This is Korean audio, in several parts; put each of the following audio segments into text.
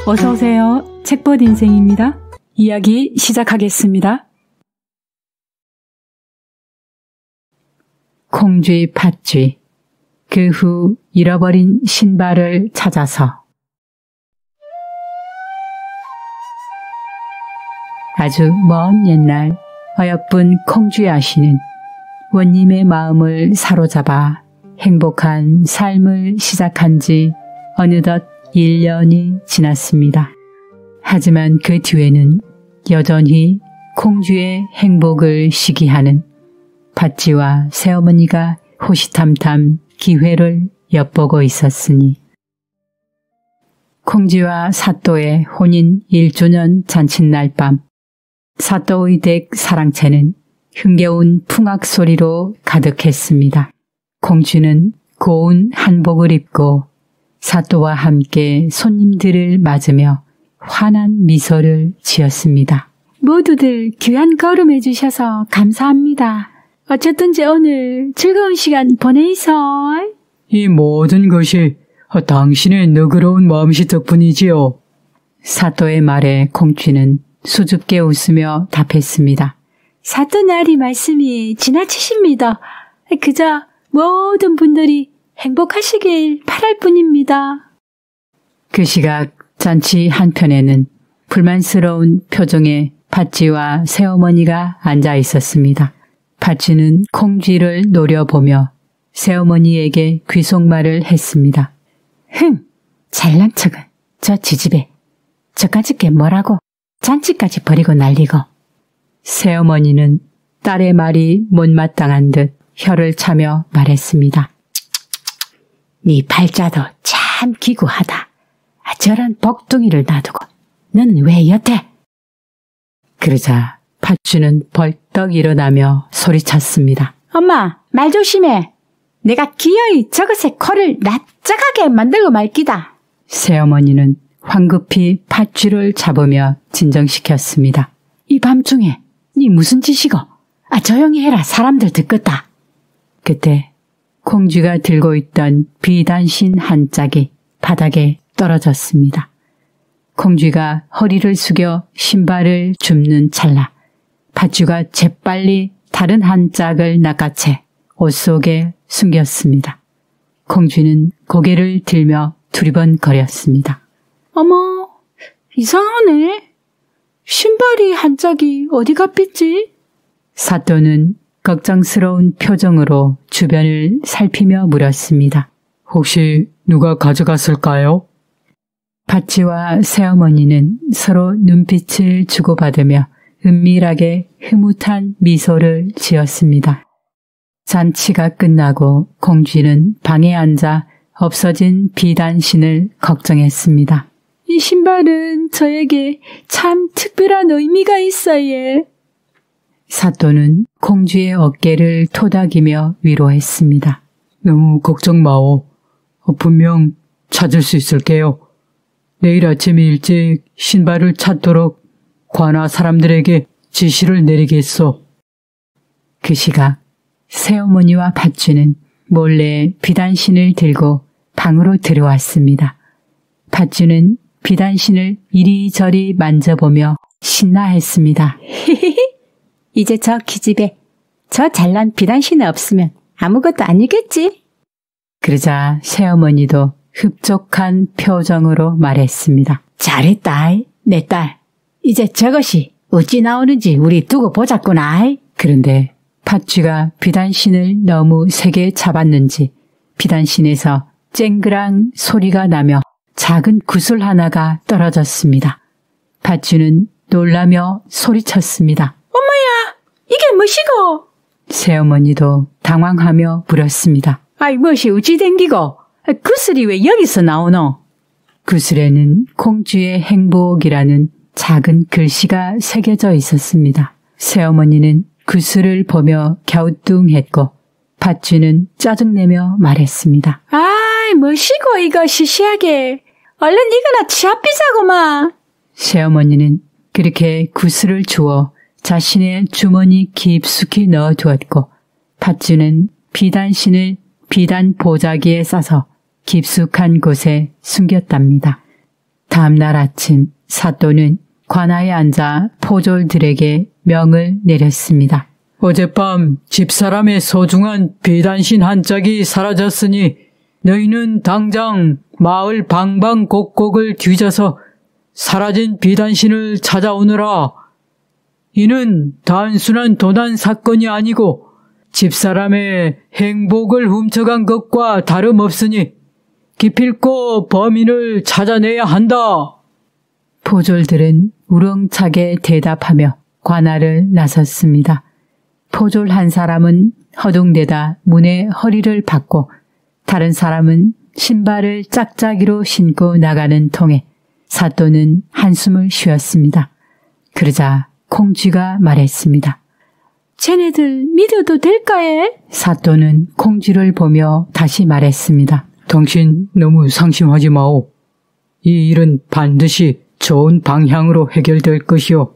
어서오세요. 책벗 인생입니다. 이야기 시작하겠습니다. 콩쥐 팥쥐. 그 후 잃어버린 신발을 찾아서. 아주 먼 옛날 어여쁜 콩쥐 아씨는 원님의 마음을 사로잡아 행복한 삶을 시작한 지 어느덧 1년이 지났습니다. 하지만 그 뒤에는 여전히 콩쥐의 행복을 시기하는 팥쥐와 새어머니가 호시탐탐 기회를 엿보고 있었으니 콩쥐와 사또의 혼인 1주년 잔칫날 밤 사또의 댁 사랑채는 흥겨운 풍악 소리로 가득했습니다. 콩쥐는 고운 한복을 입고 사또와 함께 손님들을 맞으며 환한 미소를 지었습니다. 모두들 귀한 걸음 해주셔서 감사합니다. 어쨌든지 오늘 즐거운 시간 보내이소. 이 모든 것이 당신의 너그러운 마음씨 덕분이지요. 사또의 말에 콩쥐는 수줍게 웃으며 답했습니다. 사또나리 말씀이 지나치십니다. 그저 모든 분들이 행복하시길 바랄 뿐입니다. 그 시각 잔치 한편에는 불만스러운 표정의 팥쥐와 새어머니가 앉아 있었습니다. 팥쥐는 콩쥐를 노려보며 새어머니에게 귀속말을 했습니다. 잘난 척은 저 지집에 저까짓 게 뭐라고 잔치까지 버리고 날리고. 새어머니는 딸의 말이 못마땅한 듯 혀를 차며 말했습니다. 네 팔자도 참 기구하다. 저런 복둥이를 놔두고 너는 왜 여태? 그러자 팥쥐는 벌떡 일어나며 소리쳤습니다. 엄마, 말 조심해. 내가 기어이 저것의 코를 납작하게 만들고 말기다. 새어머니는 황급히 팥쥐를 잡으며 진정시켰습니다. 이 밤중에 네 무슨 짓이고? 조용히 해라. 사람들 듣겠다. 그때 콩쥐가 들고 있던 비단신 한 짝이 바닥에 떨어졌습니다. 콩쥐가 허리를 숙여 신발을 줍는 찰나 팥쥐가 재빨리 다른 한 짝을 낚아채 옷 속에 숨겼습니다. 콩쥐는 고개를 들며 두리번거렸습니다. 어머, 이상하네. 신발이 한 짝이 어디 갔겠지? 사또는 걱정스러운 표정으로 주변을 살피며 물었습니다. 혹시 누가 가져갔을까요? 팥쥐와 새어머니는 서로 눈빛을 주고받으며 은밀하게 흐뭇한 미소를 지었습니다. 잔치가 끝나고 콩쥐는 방에 앉아 없어진 비단신을 걱정했습니다. 이 신발은 저에게 참 특별한 의미가 있어요. 사또는 콩쥐의 어깨를 토닥이며 위로했습니다. 너무 걱정 마오. 분명 찾을 수 있을게요. 내일 아침 일찍 신발을 찾도록 관아 사람들에게 지시를 내리겠소. 그 시각 새어머니와 팥쥐는 몰래 비단신을 들고 방으로 들어왔습니다. 팥쥐는 비단신을 이리저리 만져보며 신나했습니다. 이제 저 기집애 저 잘난 비단신이 없으면 아무것도 아니겠지? 그러자 새어머니도 흡족한 표정으로 말했습니다. 잘했다, 내 딸. 이제 저것이 어찌 나오는지 우리 두고 보자꾸나. 그런데 팥쥐가 비단신을 너무 세게 잡았는지 비단신에서 쨍그랑 소리가 나며 작은 구슬 하나가 떨어졌습니다. 팥쥐는 놀라며 소리쳤습니다. 엄마야, 이게 무엇이고? 새어머니도 당황하며 물었습니다. 무엇이 어찌 댕기고? 구슬이 왜 여기서 나오노? 구슬에는 콩쥐의 행복이라는 작은 글씨가 새겨져 있었습니다. 새어머니는 구슬을 보며 갸우뚱했고 팥쥐는 짜증내며 말했습니다. 뭐시고 이거 시시하게. 얼른 이거나 치아삐자고마. 새어머니는 그렇게 구슬을 주워 자신의 주머니 깊숙이 넣어두었고 팥쥐는 비단신을 비단 보자기에 싸서 깊숙한 곳에 숨겼답니다. 다음날 아침 사또는 관아에 앉아 포졸들에게 명을 내렸습니다. 어젯밤 집사람의 소중한 비단신 한 짝이 사라졌으니 너희는 당장 마을 방방곡곡을 뒤져서 사라진 비단신을 찾아오너라. 이는 단순한 도난 사건이 아니고 집사람의 행복을 훔쳐간 것과 다름없으니 기필코 범인을 찾아내야 한다. 포졸들은 우렁차게 대답하며 관아를 나섰습니다. 포졸 한 사람은 허둥대다 문에 허리를 박고 다른 사람은 신발을 짝짝이로 신고 나가는 통에 사또는 한숨을 쉬었습니다. 그러자 콩쥐가 말했습니다. 쟤네들 믿어도 될까에? 사또는 콩쥐를 보며 다시 말했습니다. 당신 너무 상심하지 마오. 이 일은 반드시 좋은 방향으로 해결될 것이오.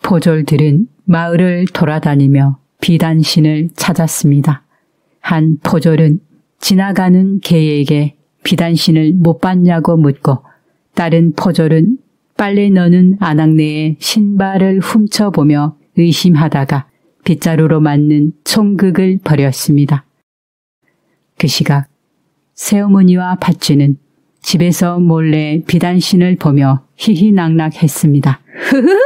포졸들은 마을을 돌아다니며 비단신을 찾았습니다. 한 포졸은 지나가는 개에게 비단신을 못 봤냐고 묻고 다른 포졸은 빨래 넣는 아낙네의 신발을 훔쳐보며 의심하다가 빗자루로 맞는 총극을 벌였습니다. 그 시각 새어머니와 팥쥐는 집에서 몰래 비단신을 보며 희희낙낙했습니다. 흐흐!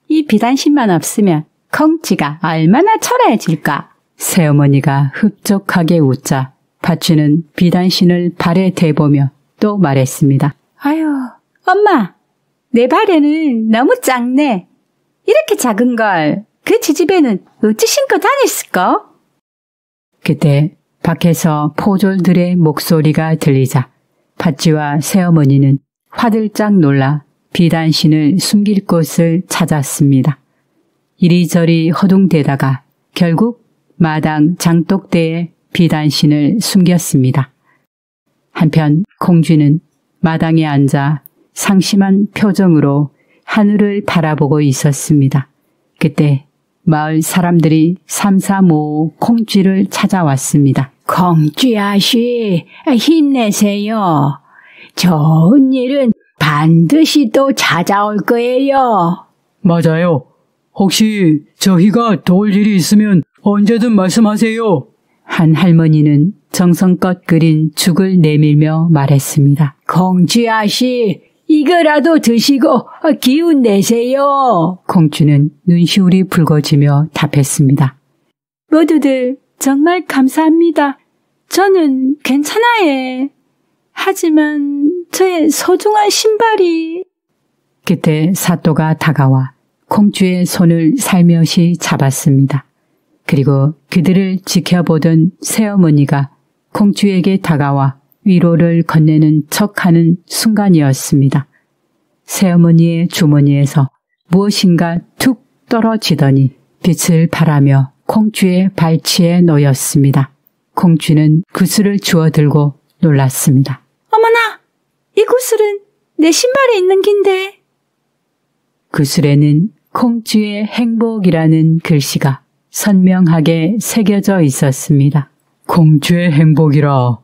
이 비단신만 없으면 콩쥐가 얼마나 초라해질까? 새어머니가 흡족하게 웃자 팥쥐는 비단신을 발에 대보며 또 말했습니다. 아유, 엄마, 내 발에는 너무 작네. 이렇게 작은 걸 그 지집에는 어찌 신고 다녔을까? 그때 밖에서 포졸들의 목소리가 들리자 팥쥐와 새어머니는 화들짝 놀라 비단신을 숨길 곳을 찾았습니다. 이리저리 허둥대다가 결국 마당 장독대에 비단신을 숨겼습니다. 한편 콩쥐는 마당에 앉아 상심한 표정으로 하늘을 바라보고 있었습니다. 그때 마을 사람들이 삼삼오오 콩쥐를 찾아왔습니다. 콩쥐 아씨, 힘내세요. 좋은 일은 반드시 또 찾아올 거예요. 맞아요. 혹시 저희가 도울 일이 있으면 언제든 말씀하세요. 한 할머니는 정성껏 끓인 죽을 내밀며 말했습니다. 콩쥐 아씨, 이거라도 드시고 기운 내세요. 콩쥐는 눈시울이 붉어지며 답했습니다. 모두들 정말 감사합니다. 저는 괜찮아요. 하지만 저의 소중한 신발이... 그때 사또가 다가와 콩쥐의 손을 살며시 잡았습니다. 그리고 그들을 지켜보던 새어머니가 콩쥐에게 다가와 위로를 건네는 척하는 순간이었습니다. 새어머니의 주머니에서 무엇인가 툭 떨어지더니 빛을 발하며 콩쥐의 발치에 놓였습니다. 콩쥐는 구슬을 주워들고 놀랐습니다. 어머나! 이 구슬은 내 신발에 있는 긴데. 구슬에는 콩쥐의 행복이라는 글씨가 선명하게 새겨져 있었습니다. 콩쥐의 행복이라.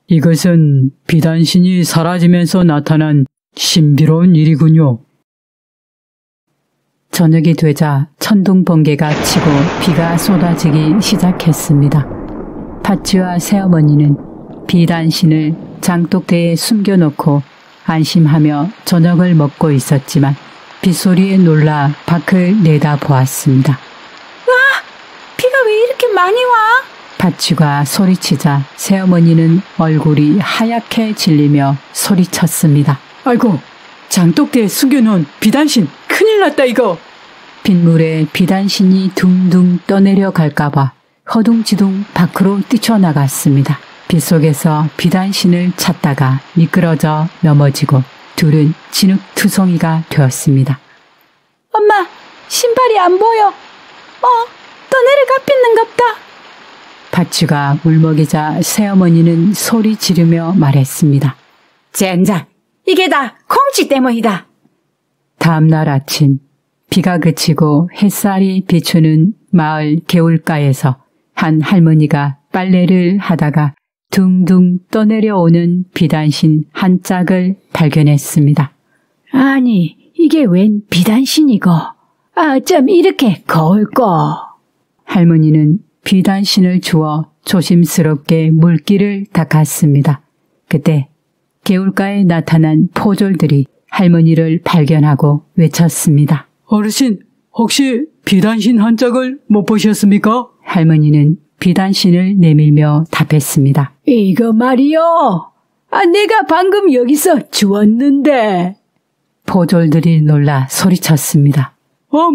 이것은 비단신이 사라지면서 나타난 신비로운 일이군요. 저녁이 되자 천둥 번개가 치고 비가 쏟아지기 시작했습니다. 팥쥐와 새어머니는 비단신을 장독대에 숨겨놓고 안심하며 저녁을 먹고 있었지만 빗소리에 놀라 밖을 내다보았습니다. 와! 비가 왜 이렇게 많이 와? 팥쥐가 소리치자 새어머니는 얼굴이 하얗게 질리며 소리쳤습니다. 아이고, 장독대에 숨겨놓은 비단신 큰일 났다 이거. 빗물에 비단신이 둥둥 떠내려 갈까봐 허둥지둥 밖으로 뛰쳐나갔습니다. 빗속에서 비단신을 찾다가 미끄러져 넘어지고 둘은 진흙투성이가 되었습니다. 엄마, 신발이 안 보여. 떠내려가 빗는갑다. 팥쥐가 울먹이자 새어머니는 소리 지르며 말했습니다. 젠장, 이게 다 콩쥐 때문이다. 다음 날 아침 비가 그치고 햇살이 비추는 마을 개울가에서 한 할머니가 빨래를 하다가 둥둥 떠내려오는 비단신 한 짝을 발견했습니다. 아니, 이게 웬 비단신이고? 어쩜 이렇게 거울꼬? 할머니는 비단신을 주워 조심스럽게 물기를 닦았습니다. 그때 개울가에 나타난 포졸들이 할머니를 발견하고 외쳤습니다. 어르신, 혹시 비단신 한 짝을 못 보셨습니까? 할머니는 비단신을 내밀며 답했습니다. 이거 말이요. 내가 방금 여기서 주웠는데. 포졸들이 놀라 소리쳤습니다.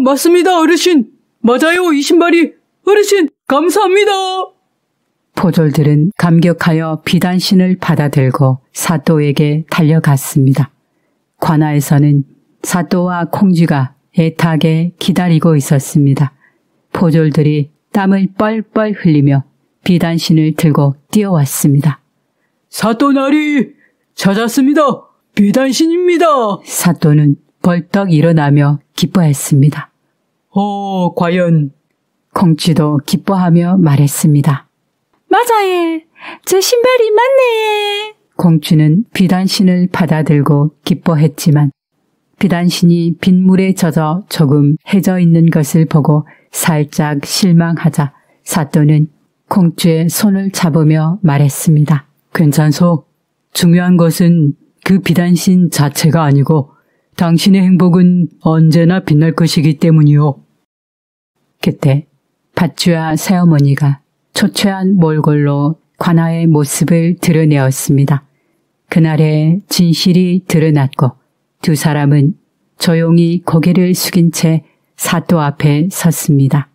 맞습니다, 어르신. 맞아요, 이 신발이. 어르신, 감사합니다. 포졸들은 감격하여 비단신을 받아들고 사또에게 달려갔습니다. 관아에서는 사또와 콩쥐가 애타게 기다리고 있었습니다. 포졸들이 땀을 뻘뻘 흘리며 비단신을 들고 뛰어왔습니다. 사또나리, 찾았습니다. 비단신입니다. 사또는 벌떡 일어나며 기뻐했습니다. 과연. 콩쥐도 기뻐하며 말했습니다. 맞아요. 제 신발이 맞네. 콩쥐는 비단신을 받아들고 기뻐했지만 비단신이 빗물에 젖어 조금 해져 있는 것을 보고 살짝 실망하자 사또는 콩쥐의 손을 잡으며 말했습니다. 괜찮소. 중요한 것은 그 비단신 자체가 아니고 당신의 행복은 언제나 빛날 것이기 때문이요. 그때 팥쥐와 새어머니가 초췌한 몰골로 관아의 모습을 드러내었습니다. 그날의 진실이 드러났고 두 사람은 조용히 고개를 숙인 채 사또 앞에 섰습니다.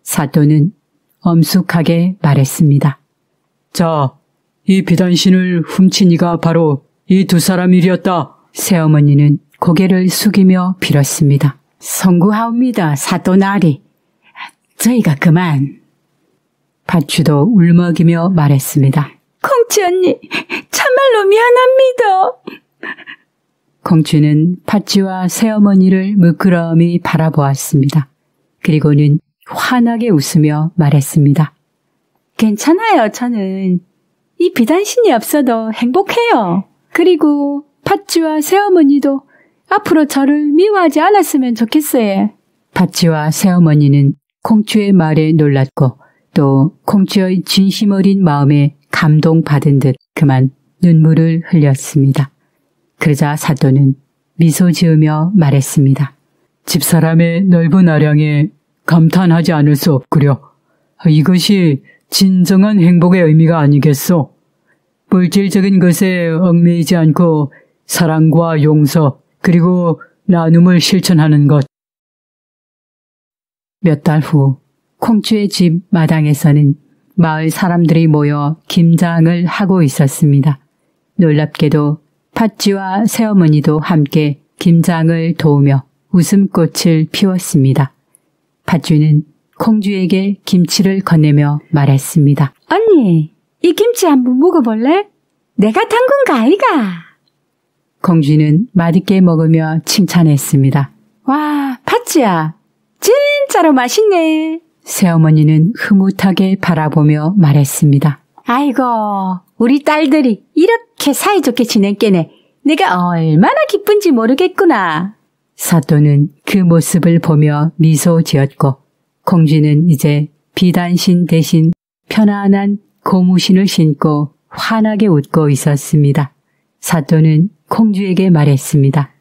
사또는 엄숙하게 말했습니다. 자, 이 비단신을 훔친 이가 바로 이 두 사람이었다. 새어머니는 고개를 숙이며 빌었습니다. 송구하옵니다, 사또나리. 저희가 그만. 팥쥐도 울먹이며 말했습니다. 콩쥐 언니, 참말로 미안합니다. 콩쥐는 팥쥐와 새어머니를 물끄러미 바라보았습니다. 그리고는 환하게 웃으며 말했습니다. 괜찮아요, 저는. 이 비단신이 없어도 행복해요. 그리고 팥쥐와 새어머니도 앞으로 저를 미워하지 않았으면 좋겠어요. 팥쥐와 새어머니는 콩쥐의 말에 놀랐고 또 콩쥐의 진심 어린 마음에 감동받은 듯 그만 눈물을 흘렸습니다. 그러자 사또는 미소 지으며 말했습니다. 집사람의 넓은 아량에 감탄하지 않을 수 없구려. 이것이 진정한 행복의 의미가 아니겠소. 물질적인 것에 얽매이지 않고 사랑과 용서 그리고 나눔을 실천하는 것. 몇 달 후 콩쥐의 집 마당에서는 마을 사람들이 모여 김장을 하고 있었습니다. 놀랍게도 팥쥐와 새어머니도 함께 김장을 도우며 웃음꽃을 피웠습니다. 팥쥐는 콩쥐에게 김치를 건네며 말했습니다. 언니, 이 김치 한번 먹어볼래? 내가 담근 거 아이가? 콩쥐는 맛있게 먹으며 칭찬했습니다. 와, 팥쥐야, 진짜로 맛있네. 새어머니는 흐뭇하게 바라보며 말했습니다. 아이고, 우리 딸들이 이렇게 사이좋게 지냈겠네. 내가 얼마나 기쁜지 모르겠구나. 사또는 그 모습을 보며 미소 지었고 콩쥐는 이제 비단신 대신 편안한 고무신을 신고 환하게 웃고 있었습니다. 사또는 콩쥐에게 말했습니다.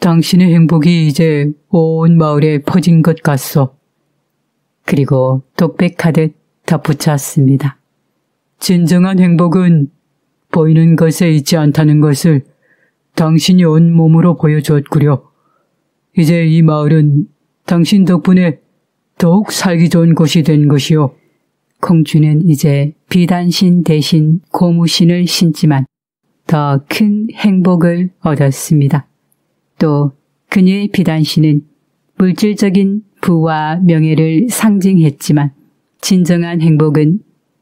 당신의 행복이 이제 온 마을에 퍼진 것 같소. 그리고 독백하듯 덧붙였습니다. 진정한 행복은 보이는 것에 있지 않다는 것을 당신이 온몸으로 보여주었구려. 이제 이 마을은 당신 덕분에 더욱 살기 좋은 곳이 된 것이요. 콩쥐는 이제 비단신 대신 고무신을 신지만 더 큰 행복을 얻었습니다. 또 그녀의 비단신은 물질적인 부와 명예를 상징했지만 진정한 행복은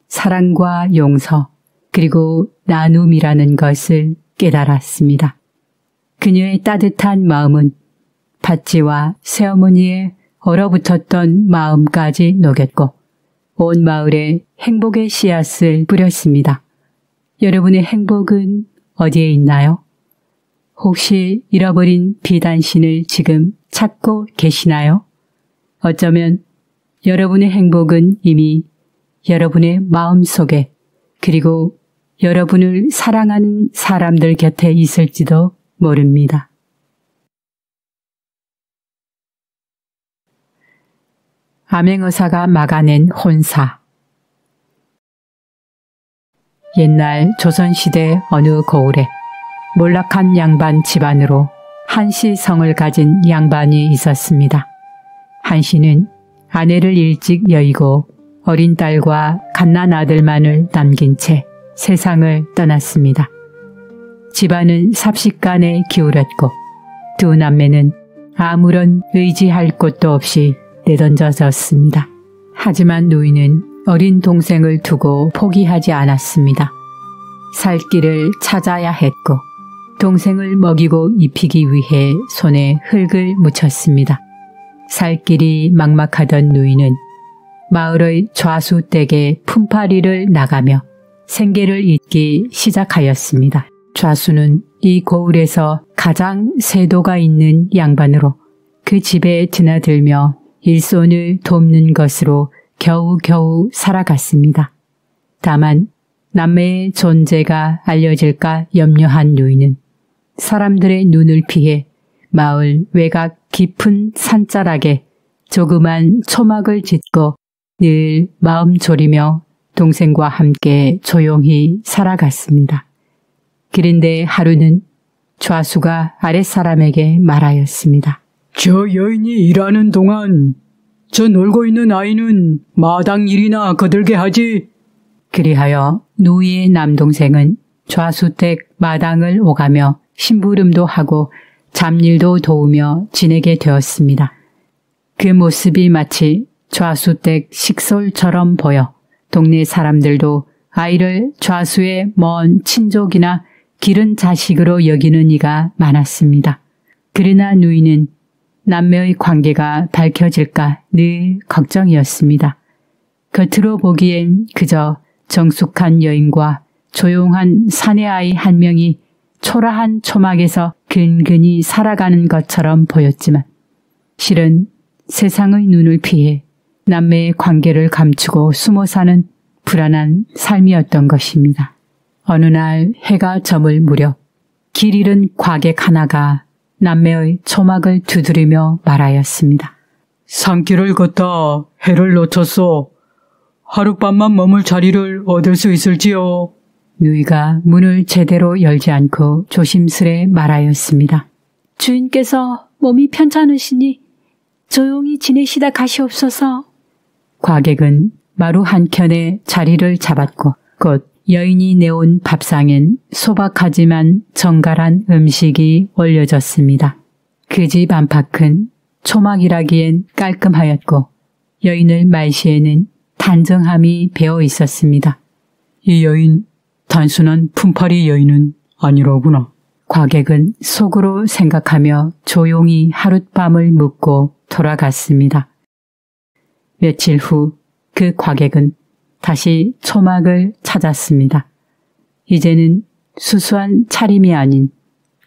사랑과 용서 그리고 나눔이라는 것을 깨달았습니다. 그녀의 따뜻한 마음은 팥쥐와 새어머니의 얼어붙었던 마음까지 녹였고 온 마을에 행복의 씨앗을 뿌렸습니다. 여러분의 행복은 어디에 있나요? 혹시 잃어버린 비단신을 지금 찾고 계시나요? 어쩌면 여러분의 행복은 이미 여러분의 마음속에 그리고 여러분을 사랑하는 사람들 곁에 있을지도 모릅니다. 암행어사가 막아낸 혼사. 옛날 조선시대 어느 고을에 몰락한 양반 집안으로 한씨 성을 가진 양반이 있었습니다. 한씨는 아내를 일찍 여의고 어린 딸과 갓난 아들만을 남긴 채 세상을 떠났습니다. 집안은 삽시간에 기울었고 두 남매는 아무런 의지할 곳도 없이 내던져졌습니다. 하지만 노인은 어린 동생을 두고 포기하지 않았습니다. 살 길을 찾아야 했고 동생을 먹이고 입히기 위해 손에 흙을 묻혔습니다. 살 길이 막막하던 노인은 마을의 좌수댁에 품팔이를 나가며 생계를 잇기 시작하였습니다. 좌수는 이 고을에서 가장 세도가 있는 양반으로 그 집에 드나들며 일손을 돕는 것으로 겨우겨우 살아갔습니다. 다만 남매의 존재가 알려질까 염려한 노인은 사람들의 눈을 피해 마을 외곽 깊은 산자락에 조그만 초막을 짓고 늘 마음 졸이며 동생과 함께 조용히 살아갔습니다. 그런데 하루는 좌수가 아랫사람에게 말하였습니다. 저 여인이 일하는 동안 저 놀고 있는 아이는 마당 일이나 거들게 하지. 그리하여 누이의 남동생은 좌수댁 마당을 오가며 심부름도 하고 잡일도 도우며 지내게 되었습니다. 그 모습이 마치 좌수댁 식솔처럼 보여 동네 사람들도 아이를 좌수의 먼 친족이나 기른 자식으로 여기는 이가 많았습니다. 그러나 누이는 남매의 관계가 밝혀질까 늘 걱정이었습니다. 겉으로 보기엔 그저 정숙한 여인과 조용한 사내아이 한 명이 초라한 초막에서 근근히 살아가는 것처럼 보였지만 실은 세상의 눈을 피해 남매의 관계를 감추고 숨어 사는 불안한 삶이었던 것입니다. 어느 날 해가 저물 무렵 길 잃은 과객 하나가 남매의 초막을 두드리며 말하였습니다. 산길을 걷다 해를 놓쳤소. 하룻밤만 머물 자리를 얻을 수 있을지요? 누이가 문을 제대로 열지 않고 조심스레 말하였습니다. 주인께서 몸이 편찮으시니 조용히 지내시다 가시옵소서. 과객은 마루 한켠에 자리를 잡았고 곧 여인이 내온 밥상엔 소박하지만 정갈한 음식이 올려졌습니다. 그 집 안팎은 초막이라기엔 깔끔하였고 여인을 말시에는 단정함이 배어 있었습니다. 이 여인 단순한 품팔이 여인은 아니로구나. 과객은 속으로 생각하며 조용히 하룻밤을 묵고 돌아갔습니다. 며칠 후 그 과객은 다시 초막을 찾았습니다. 이제는 수수한 차림이 아닌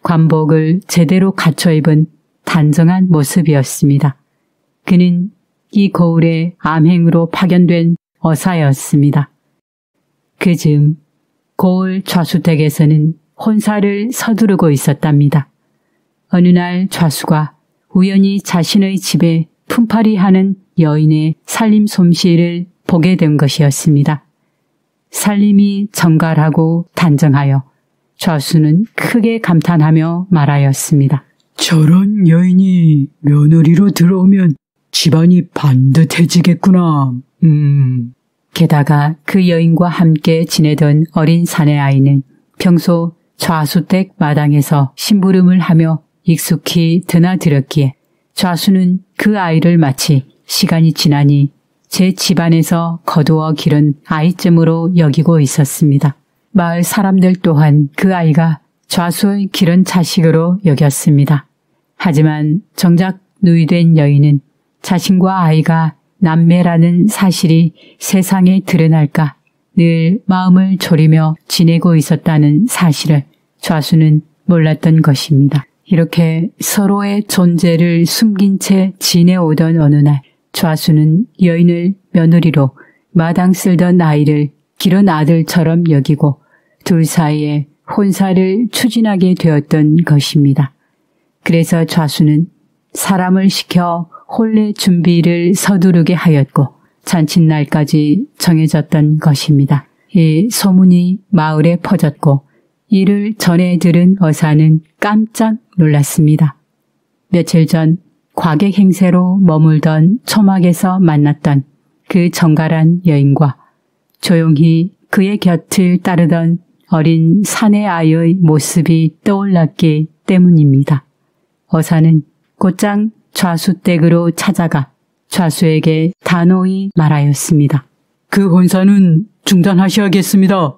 관복을 제대로 갖춰 입은 단정한 모습이었습니다. 그는 이 거울에 암행으로 파견된 어사였습니다. 그 즈음 고을 좌수댁에서는 혼사를 서두르고 있었답니다. 어느 날 좌수가 우연히 자신의 집에 품팔이하는 여인의 살림 솜씨를 보게 된 것이었습니다. 살림이 정갈하고 단정하여 좌수는 크게 감탄하며 말하였습니다. 저런 여인이 며느리로 들어오면 집안이 반듯해지겠구나. 게다가 그 여인과 함께 지내던 어린 사내아이는 평소 좌수댁 마당에서 심부름을 하며 익숙히 드나들었기에 좌수는 그 아이를 마치 시간이 지나니 제 집안에서 거두어 기른 아이쯤으로 여기고 있었습니다. 마을 사람들 또한 그 아이가 좌수의 기른 자식으로 여겼습니다. 하지만 정작 누이된 여인은 자신과 아이가 남매라는 사실이 세상에 드러날까 늘 마음을 졸이며 지내고 있었다는 사실을 좌수는 몰랐던 것입니다. 이렇게 서로의 존재를 숨긴 채 지내오던 어느 날 좌수는 여인을 며느리로 마당 쓸던 아이를 기른 아들처럼 여기고 둘 사이에 혼사를 추진하게 되었던 것입니다. 그래서 좌수는 사람을 시켜 혼례 준비를 서두르게 하였고 잔칫날까지 정해졌던 것입니다. 이 소문이 마을에 퍼졌고 이를 전해 들은 어사는 깜짝 놀랐습니다. 며칠 전 과객 행세로 머물던 초막에서 만났던 그 정갈한 여인과 조용히 그의 곁을 따르던 어린 사내 아이의 모습이 떠올랐기 때문입니다. 어사는 곧장 좌수댁으로 찾아가 좌수에게 단호히 말하였습니다. 그 혼사는 중단하셔야겠습니다.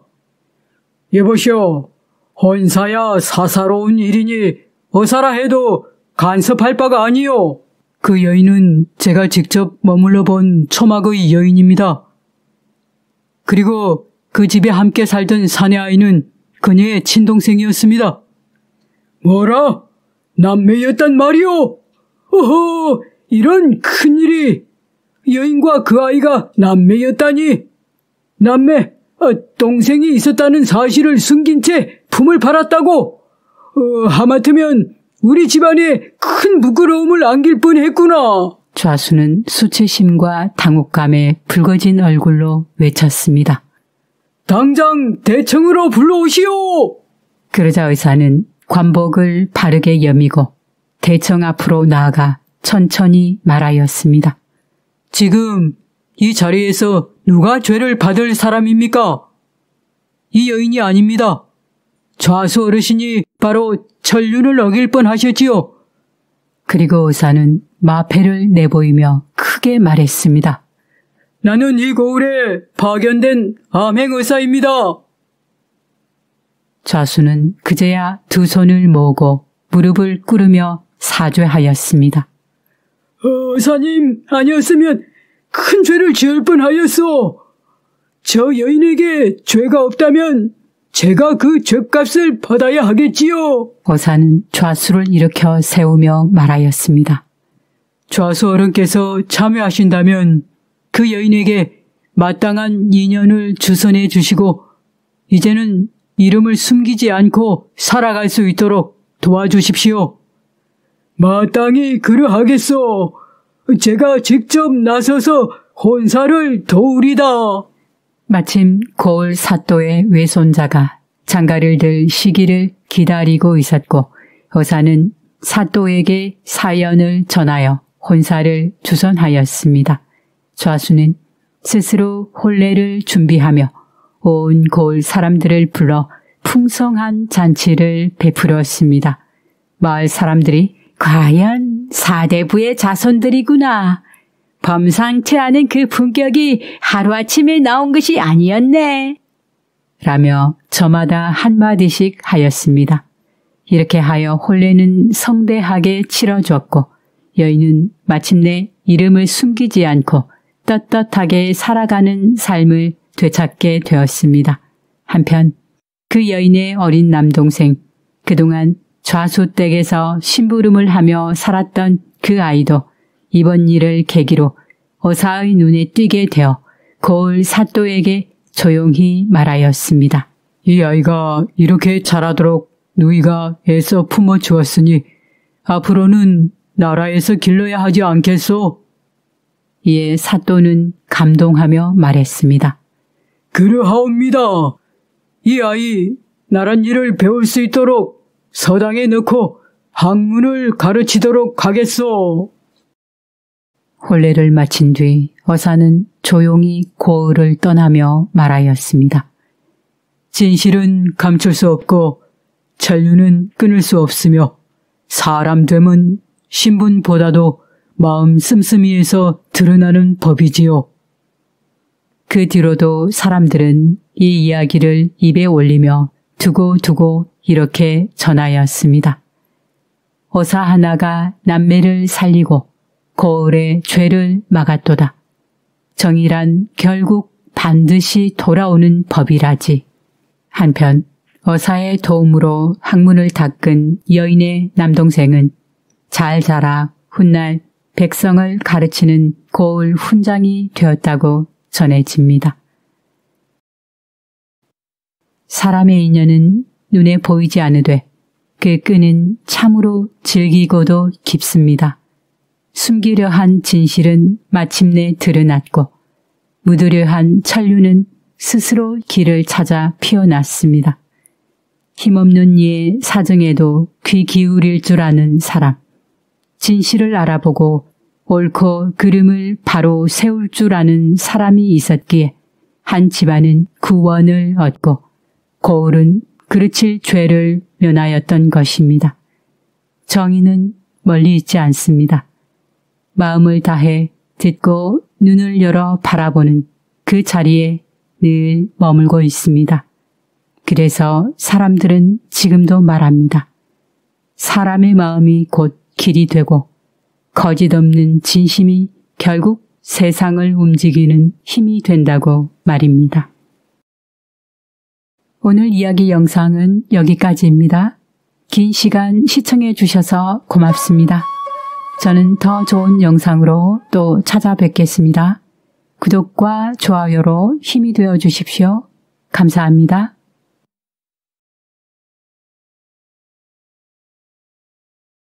여보시오, 혼사야 사사로운 일이니 어사라 해도 간섭할 바가 아니요. 그 여인은 제가 직접 머물러 본 초막의 여인입니다. 그리고 그 집에 함께 살던 사내 아이는 그녀의 친동생이었습니다. 뭐라? 남매였단 말이오? 어허, 이런 큰일이! 여인과 그 아이가 남매였다니! 남매, 동생이 있었다는 사실을 숨긴 채 품을 팔았다고! 하마터면 우리 집안에 큰 부끄러움을 안길 뻔했구나. 좌수는 수치심과 당혹감에 붉어진 얼굴로 외쳤습니다. 당장 대청으로 불러오시오! 그러자 의사는 관복을 바르게 여미고 대청 앞으로 나아가 천천히 말하였습니다. 지금 이 자리에서 누가 죄를 받을 사람입니까? 이 여인이 아닙니다. 좌수 어르신이 바로 천륜을 어길 뻔하셨지요. 그리고 의사는 마패를 내보이며 크게 말했습니다. 나는 이 고을에 파견된 암행의사입니다. 좌수는 그제야 두 손을 모으고 무릎을 꿇으며 사죄하였습니다. 의사님 아니었으면 큰 죄를 지을 뻔하였소. 저 여인에게 죄가 없다면 제가 그 죄값을 받아야 하겠지요. 어사는 좌수를 일으켜 세우며 말하였습니다. 좌수 어른께서 참여하신다면 그 여인에게 마땅한 인연을 주선해 주시고 이제는 이름을 숨기지 않고 살아갈 수 있도록 도와주십시오. 마땅히 그러하겠소. 제가 직접 나서서 혼사를 도우리다. 마침 고을 사또의 외손자가 장가를 들 시기를 기다리고 있었고 어사는 사또에게 사연을 전하여 혼사를 주선하였습니다. 좌수는 스스로 혼례를 준비하며 온 고을 사람들을 불러 풍성한 잔치를 베풀었습니다. 마을 사람들이 과연 사대부의 자손들이구나. 범상치 않은 그 품격이 하루아침에 나온 것이 아니었네. 라며 저마다 한마디씩 하였습니다. 이렇게 하여 혼례는 성대하게 치러졌고 여인은 마침내 이름을 숨기지 않고 떳떳하게 살아가는 삶을 되찾게 되었습니다. 한편 그 여인의 어린 남동생, 그동안 좌수댁에서 심부름을 하며 살았던 그 아이도 이번 일을 계기로 어사의 눈에 띄게 되어 고을 사또에게 조용히 말하였습니다. 이 아이가 이렇게 자라도록 누이가 애써 품어 주었으니 앞으로는 나라에서 길러야 하지 않겠소? 이에 사또는 감동하며 말했습니다. 그러하옵니다. 이 아이 나란 일을 배울 수 있도록 서당에 넣고 학문을 가르치도록 하겠소. 혼례를 마친 뒤 어사는 조용히 고을을 떠나며 말하였습니다. 진실은 감출 수 없고 천륜은 끊을 수 없으며 사람됨은 신분보다도 마음 씀씀이에서 드러나는 법이지요. 그 뒤로도 사람들은 이 이야기를 입에 올리며 두고두고 이렇게 전하였습니다. 어사 하나가 남매를 살리고 고을의 죄를 막았도다. 정의란 결국 반드시 돌아오는 법이라지. 한편 어사의 도움으로 학문을 닦은 여인의 남동생은 잘 자라 훗날 백성을 가르치는 고을 훈장이 되었다고 전해집니다. 사람의 인연은 눈에 보이지 않으되 그 끈은 참으로 질기고도 깊습니다. 숨기려 한 진실은 마침내 드러났고 묻으려 한 천류는 스스로 길을 찾아 피어났습니다. 힘없는 이의 사정에도 귀 기울일 줄 아는 사람, 진실을 알아보고 옳고 그름을 바로 세울 줄 아는 사람이 있었기에 한 집안은 구원을 얻고 고을은 그르칠 죄를 면하였던 것입니다. 정의는 멀리 있지 않습니다. 마음을 다해 듣고 눈을 열어 바라보는 그 자리에 늘 머물고 있습니다. 그래서 사람들은 지금도 말합니다. 사람의 마음이 곧 길이 되고 거짓 없는 진심이 결국 세상을 움직이는 힘이 된다고 말입니다. 오늘 이야기 영상은 여기까지입니다. 긴 시간 시청해 주셔서 고맙습니다. 저는 더 좋은 영상으로 또 찾아뵙겠습니다. 구독과 좋아요로 힘이 되어 주십시오. 감사합니다.